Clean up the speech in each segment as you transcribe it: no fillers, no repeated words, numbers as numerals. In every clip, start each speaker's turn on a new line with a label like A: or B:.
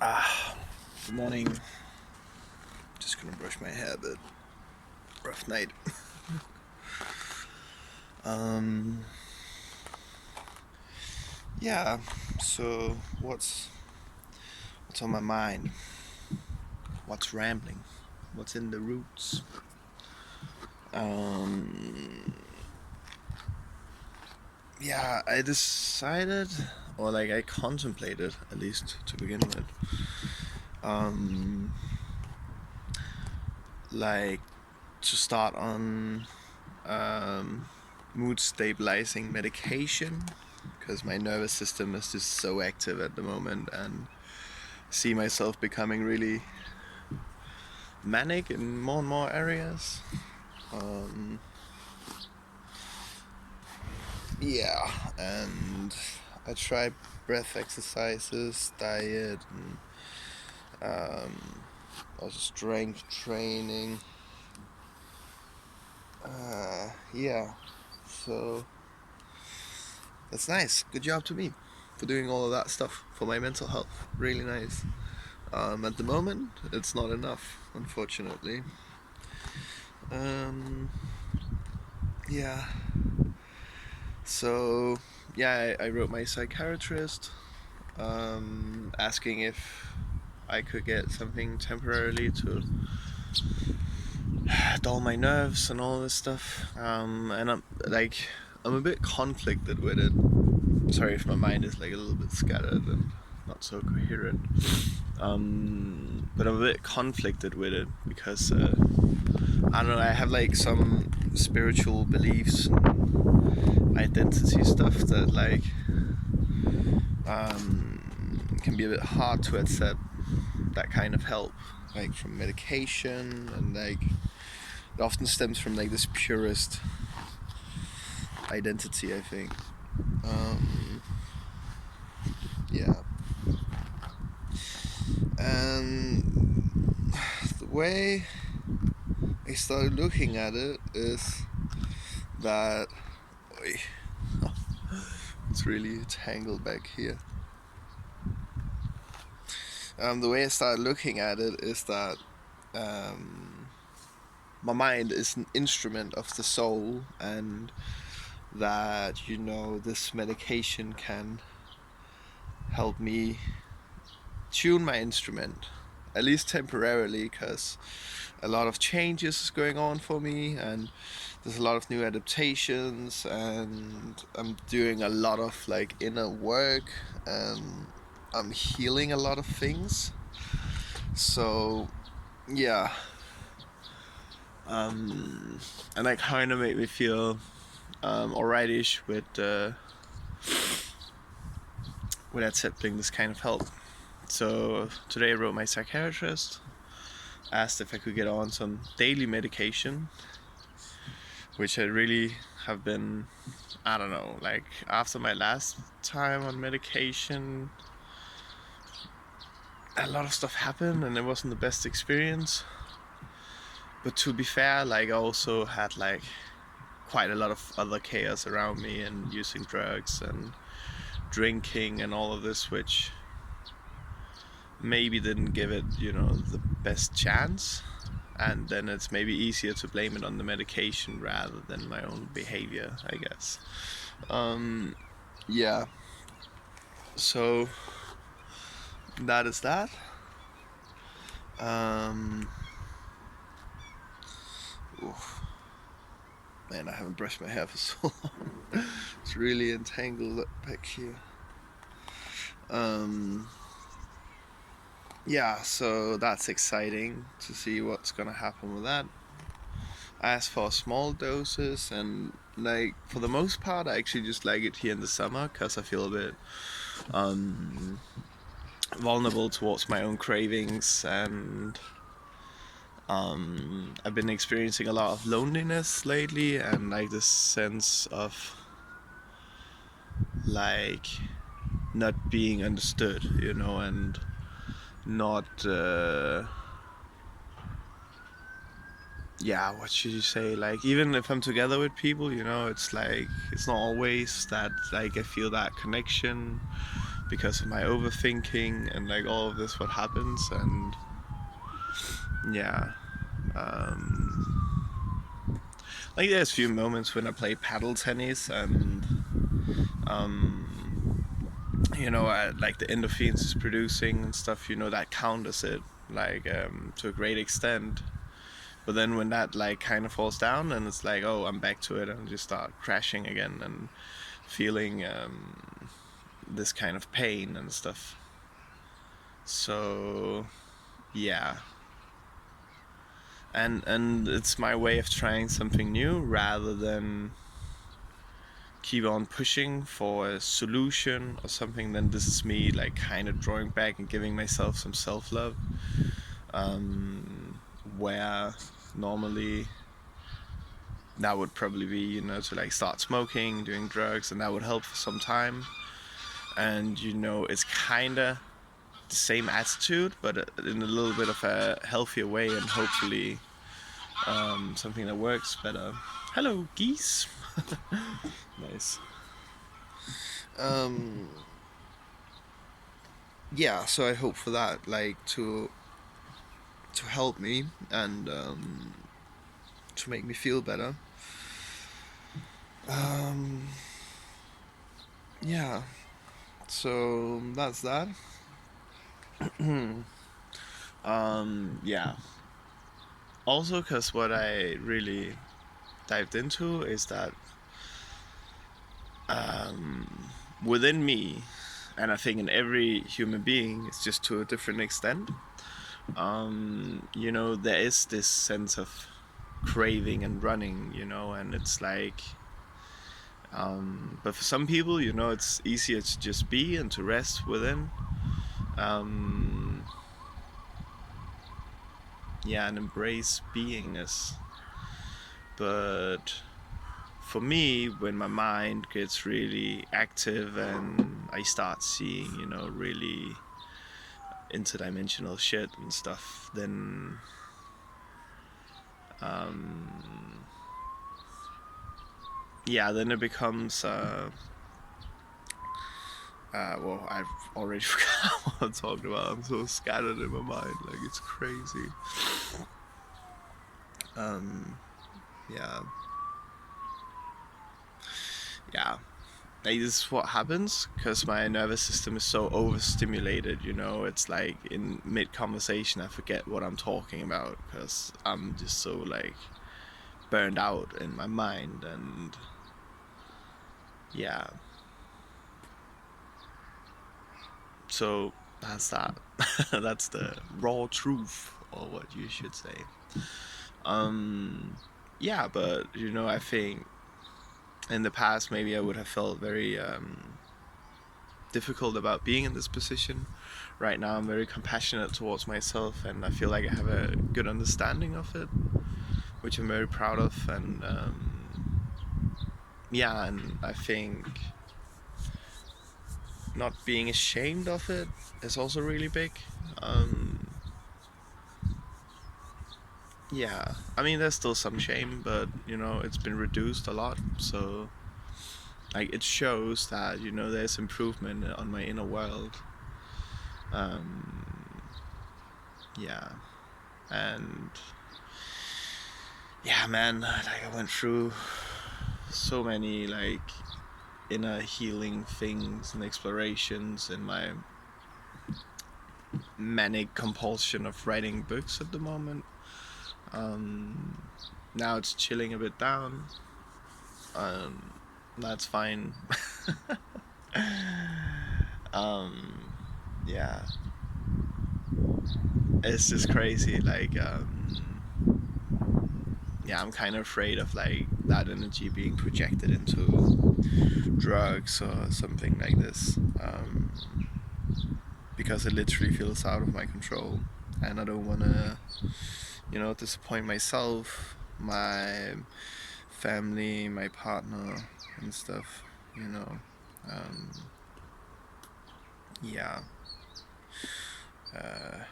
A: Good morning. Just gonna brush my hair, but rough night. um, yeah. So what's on my mind? What's rambling? What's in the roots? Um, yeah. I decided, or like I contemplated, at least to begin with. Um, like to start on mood stabilizing medication because my nervous system is just so active at the moment, and see myself becoming really manic in more and more areas. Um, yeah, and I try breath exercises, diet, and also strength training. Yeah, so that's nice. Good job to me for doing all of that stuff for my mental health. Really nice. At the moment, it's not enough, unfortunately. Um, yeah. So, yeah, I wrote my psychiatrist asking if I could get something temporarily to dull my nerves and all this stuff. And I'm a bit conflicted with it. Sorry if my mind is like a little bit scattered and not so coherent. But I'm a bit conflicted with it because I don't know. I have like some spiritual beliefs, and identity stuff that like can be a bit hard to accept that kind of help, like from medication, and like it often stems from like this purist identity, I think. Yeah, and the way I started looking at it is that it's really tangled back here. The way I started looking at it is that my mind is an instrument of the soul, and that this medication can help me tune my instrument, at least temporarily, because a lot of changes is going on for me, and there's a lot of new adaptations, and I'm doing a lot of like inner work, and I'm healing a lot of things. So yeah, and that kind of made me feel alrightish with accepting this kind of help. So today I wrote my psychiatrist, asked if I could get on some daily medication, which I really have been, I don't know, like after my last time on medication, a lot of stuff happened and it wasn't the best experience. But to be fair, like I also had like quite a lot of other chaos around me, and using drugs and drinking and all of this, which maybe didn't give it, the best chance. And then it's maybe easier to blame it on the medication rather than my own behavior, I guess. Yeah. So that is that. Oof. Man, I haven't brushed my hair for so long. It's really entangled back here. Yeah, so that's exciting to see what's gonna happen with that. I asked for small doses, and like for the most part, I actually just like it here in the summer because I feel a bit vulnerable towards my own cravings, and I've been experiencing a lot of loneliness lately, and like this sense of like not being understood, and not yeah, what should you say, like even if I'm together with people, it's like it's not always that like I feel that connection, because of my overthinking and like all of this what happens. And yeah, um, like there's a few moments when I play paddle tennis and um, like the endorphins is producing and stuff, that counters it like to a great extent. But then when that like kind of falls down, and it's like, oh, I'm back to it, and just start crashing again and feeling this kind of pain and stuff. So yeah, and it's my way of trying something new rather than keep on pushing for a solution or something. Then this is me like kind of drawing back and giving myself some self-love, where normally that would probably be, to like start smoking, doing drugs, and that would help for some time. And it's kind of the same attitude, but in a little bit of a healthier way, and hopefully something that works better. Hello, geese. Nice. Yeah, so I hope for that, like to help me and to make me feel better. Yeah, so that's that. Yeah. Also, because what I really dived into is that within me, and I think in every human being, it's just to a different extent, there is this sense of craving and running, and it's like, but for some people, it's easier to just be and to rest within. Yeah, and embrace beingness. But for me, when my mind gets really active and I start seeing, really interdimensional shit and stuff, then then it becomes well, I've already forgot what I'm talking about. I'm so scattered in my mind, like it's crazy. Yeah, yeah. Like this is what happens because my nervous system is so overstimulated. It's like in mid conversation I forget what I'm talking about because I'm just so like burned out in my mind. And yeah, so that's that. That's the raw truth, or what you should say. Yeah, but I think in the past maybe I would have felt very difficult about being in this position. Right now I'm very compassionate towards myself, and I feel like I have a good understanding of it, which I'm very proud of. And yeah, and I think not being ashamed of it is also really big. Yeah, I mean there's still some shame, but it's been reduced a lot. So like it shows that there's improvement on my inner world. Yeah, and yeah, man, like I went through so many like inner healing things and explorations in my manic compulsion of writing books at the moment. Now it's chilling a bit down. That's fine. Yeah, it's just crazy. Like, yeah, I'm kind of afraid of like that energy being projected into drugs or something like this, because it literally feels out of my control, and I don't want to, disappoint myself, my family, my partner, and stuff. You know, um, yeah. Uh,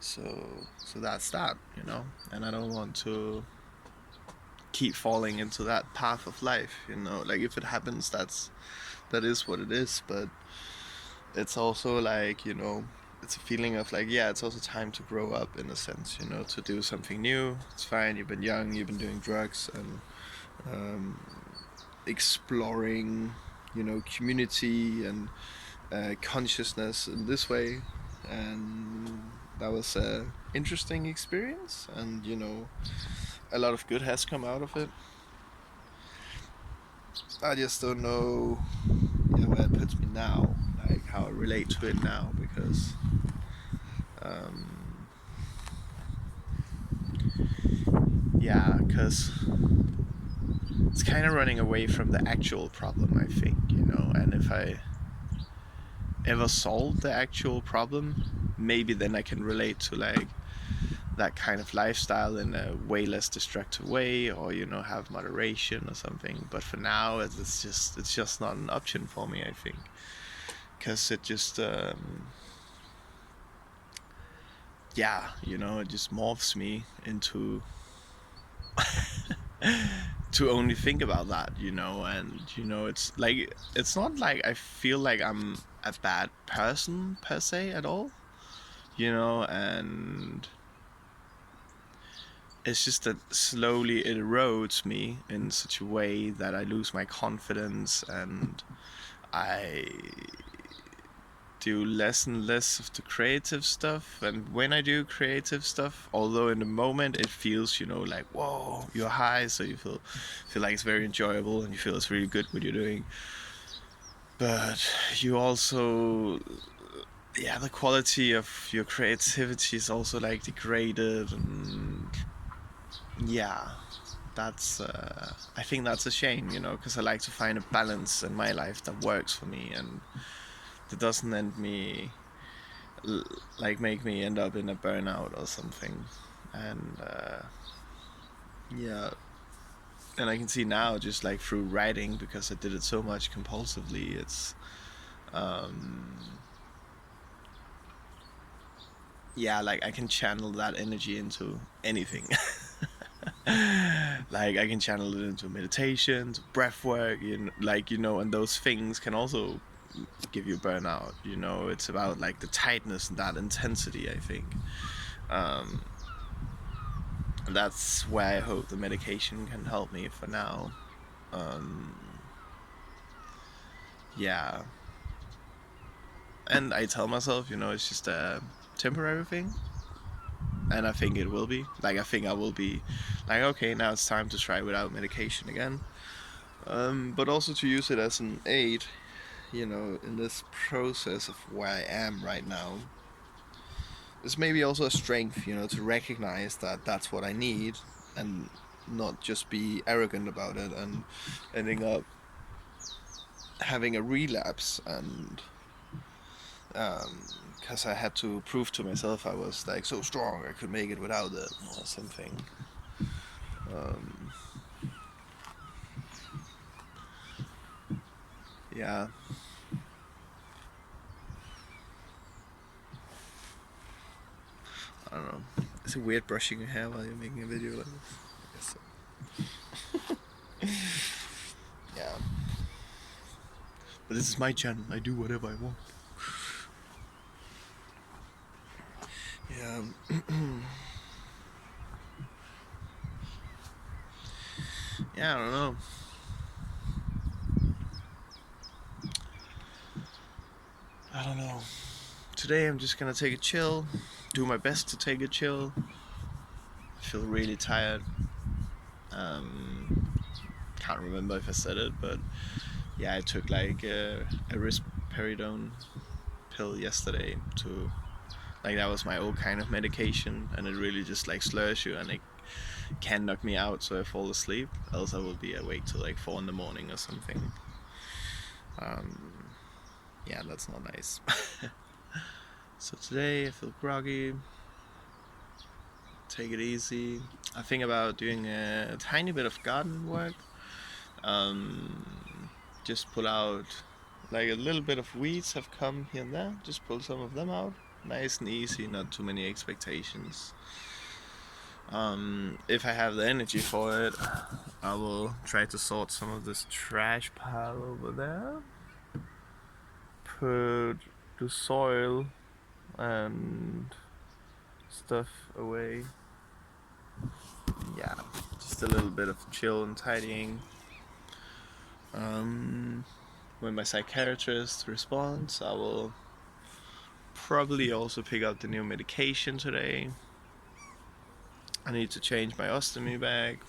A: so that's that, and I don't want to keep falling into that path of life. Like if it happens, that's that is what it is. But it's also like, it's a feeling of like, yeah, it's also time to grow up in a sense, to do something new. It's fine. You've been young. You've been doing drugs and um, exploring, community and consciousness in this way, and that was a interesting experience, and a lot of good has come out of it. I just don't know, where it puts me now, like how I relate to it now, because um, yeah, because it's kind of running away from the actual problem, I think, and if I ever solve the actual problem, maybe then I can relate to like that kind of lifestyle in a way less destructive way, or have moderation or something. But for now, it's just not an option for me, I think, because it just yeah, it just morphs me into to only think about that, and it's like, it's not like I feel like I'm a bad person per se at all, and it's just that slowly it erodes me in such a way that I lose my confidence, and I do less and less of the creative stuff. And when I do creative stuff, although in the moment it feels, like, whoa, you're high, so you feel like it's very enjoyable and you feel it's really good what you're doing. But you also, yeah, the quality of your creativity is also like degraded, and yeah, that's I think that's a shame, because I like to find a balance in my life that works for me, and that doesn't like make me end up in a burnout or something. And yeah, and I can see now, just like through writing, because I did it so much compulsively, it's um yeah, like I can channel that energy into anything. Like I can channel it into meditation, to breath work, and those things can also give you burnout. It's about like the tightness and that intensity, I think. Um, and that's where I hope the medication can help me for now. Um, yeah, and I tell myself, it's just a temporary thing, and I think it will be. Like I think I will be, like, okay, now it's time to try without medication again. But also to use it as an aid, in this process of where I am right now. It's maybe also a strength, to recognize that that's what I need, and not just be arrogant about it and ending up having a relapse. And because I had to prove to myself I was like so strong I could make it without it or something. Um, yeah, I don't know. Is it weird brushing your hair while you're making a video like this? I guess so. Yeah. But this is my channel. I do whatever I want. Yeah. Yeah, I don't know. I don't know. Today I'm just gonna take a chill. Do my best to take a chill. I feel really tired. Can't remember if I said it, but yeah, I took like a risperidone pill yesterday to, like, that was my old kind of medication, and it really just like slurs you, and it can knock me out, so I fall asleep. Else I will be awake till like 4 in the morning or something. Yeah, that's not nice. So today I feel groggy. Take it easy. I think about doing a tiny bit of garden work. Um, just pull out, like, a little bit of weeds have come here and there. Just pull some of them out. Nice and easy, not too many expectations. If I have the energy for it, I will try to sort some of this trash pile over there. put the soil and stuff away. Yeah, just a little bit of chill and tidying. When my psychiatrist responds, I will probably also pick up the new medication today. I need to change my ostomy bag.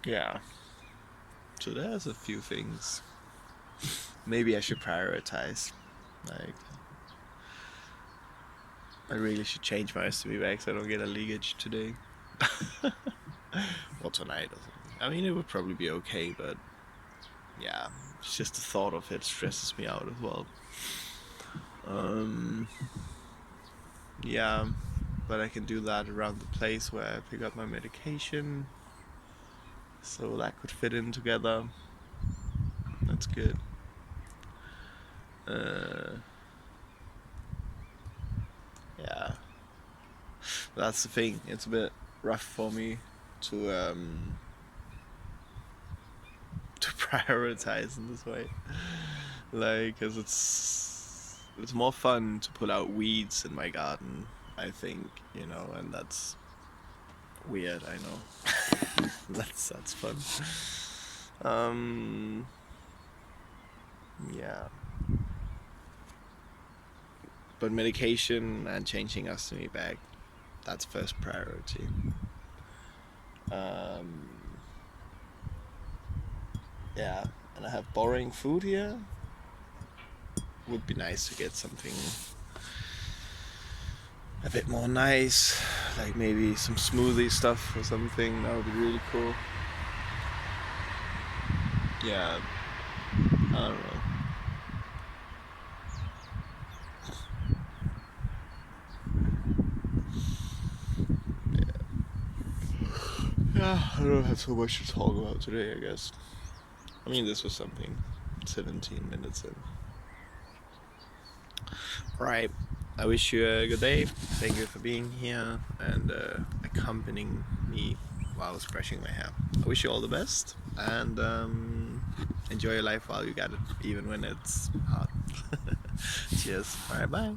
A: Yeah. So there's a few things. Maybe I should prioritize. Like, I really should change my ostomy bag so I don't get a leakage today. Or tonight or something. I mean, it would probably be okay, but yeah, it's just the thought of it stresses me out as well. Yeah, but I can do that around the place where I pick up my medication, so that could fit in together. That's good. Yeah, that's the thing. It's a bit rough for me to to prioritize in this way, like, cause it's more fun to pull out weeds in my garden, I think, and that's weird, I know. that's fun. Yeah, but medication and changing ostomy bag, that's first priority. Yeah, and I have boring food here. Would be nice to get something a bit more nice, like maybe some smoothie stuff or something. That would be really cool. Yeah, I don't know. Yeah, I don't have so much to talk about today, I guess. I mean, this was something. 17 minutes in. Right. I wish you a good day. Thank you for being here and accompanying me while I was brushing my hair. I wish you all the best and enjoy your life while you got it, even when it's hard. Cheers. Alright, bye.